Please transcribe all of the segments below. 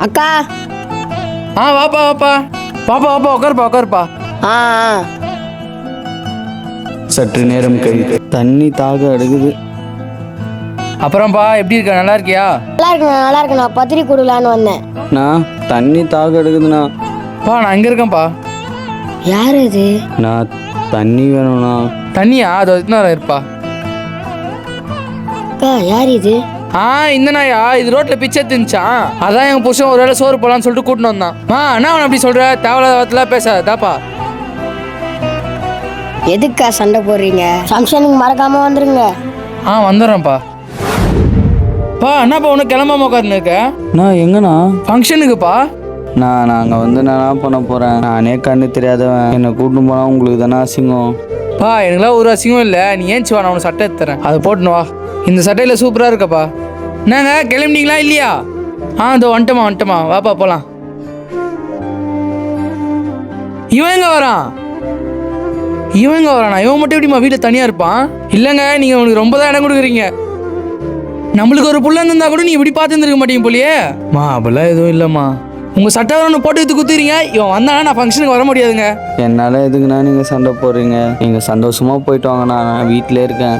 அக்கா. வாப்பா வாப்பா பாப்பா வாப்பா உட்காருப்பா உட்காருப்பா. ஆ ஆ. சற்று நேரம் கழித்து தண்ணி தாக எடுக்குது. அப்புறம்ப்பா எப்படி இருக்க, நல்லா இருக்கியா? நல்லா இருக்குண்ணா. பத்திரி கொடுக்கலான்னு வந்தேன். நான் தண்ணி தாக எடுக்குதுண்ணா. நான் இங்கே இருக்கேன்ப்பா. யார் இது? நான் தண்ணி வேணும்ண்ணா. தண்ணியா? அது எத்தனை இருப்பா. அக்கா யார் இது? இந்த நாயா இது ரோட்ல பிச்சை தின்னுச்சான். அதான் எங்க புருஷன் ஒரு வேளை சோறு போலான்னு சொல்லிட்டு கூட்டின்னு வந்தான். என்ன அவன் அப்படி சொல்ற? தேவையில்லாத பேசாதாப்பா. எதுக்கா சண்டை போடுறீங்க? ஃபங்க்ஷனுக்கு மறக்காம வந்துருங்க. வந்துடுறேன்ப்பா. என்னப்பா ஒன்று கிளம்பாம உட்காந்துன்னு இருக்க? நான் எங்கண்ணா? ஃபங்க்ஷனுக்குப்பா. நாங்கள் வந்து நான் பண்ண போகிறேன். நானே கண்ணு தெரியாதவன். என்னை கூட்டின்னு போனால் உங்களுக்கு தானே அசிங்கம். எனக்குலாம் ஒரு அசிங்கம் இல்லை. நீ ஏன்ச்சு வா, நான் உனக்கு சட்டை எடுத்துறேன். அதை போட்டுன்னு வா. இந்த சட்டையில் சூப்பராக இருக்கப்பா. என்னங்க கிளம்பிட்டீங்களா இல்லையா? இதோ வந்துட்டமா வாப்பா போகலாம். இவன் எங்கே வரானா? இவன் மட்டும் எப்படிமா வீட்டில் தனியாக இருப்பான்? இல்லைங்க, நீங்கள் உனக்கு ரொம்ப தான் இடம் கொடுக்குறீங்க. நம்மளுக்கு ஒரு புள்ள இருந்தா கூட நீ இப்படி பார்த்துருந்துருக்க மாட்டீங்க போலியே. அப்படிலாம் எதுவும் இல்லைம்மா. உங்கள் சட்டை ஒன்று போட்டு எடுத்து குத்துறீங்க. இவன் வந்தானா நான் ஃபங்க்ஷனுக்கு வர முடியாதுங்க. என்னால் எதுக்குண்ணா நீங்கள் சண்டை போடுறீங்க? நீங்கள் சந்தோஷமாக போயிட்டு வாங்கண்ணா. நான் வீட்டிலே இருக்கேன்.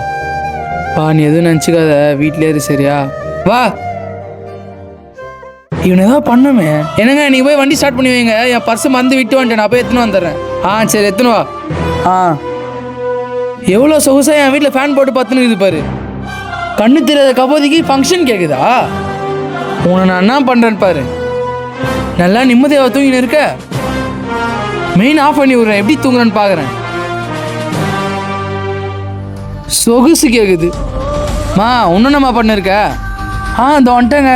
நீ எதுவும் நினச்சிக்காத, வீட்டிலே இரு சரியா? வா. இவனை ஏதாவது பண்ணுமே. என்னங்க நீங்கள் போய் வண்டி ஸ்டார்ட் பண்ணி வைங்க. என் பர்ஸை மறந்து விட்டு வந்துட்டேன். நான் போய் எடுத்துன்னு வந்துடுறேன். சரி எடுத்துன்னு வா. எவ்வளோ சொகுசாக என் வீட்டில் ஃபேன் போட்டு பார்த்துன்னு இருக்குது பாரு. கண்ணு தெரியாத கபோதிக்கு ஃபங்க்ஷன் கேட்குதா? உன்னை நான் என்ன பண்ணுறேன்னு பாரு. நல்லா நிம்மதியாக தூங்கின்னு இருக்க. மெயின் ஆஃப் பண்ணி விட்றேன். எப்படி தூங்குறேன்னு பார்க்குறேன். சொகுசு கேட்குது. இன்னும் நம்ம பண்ணிருக்க? இந்த வந்துட்டேங்க.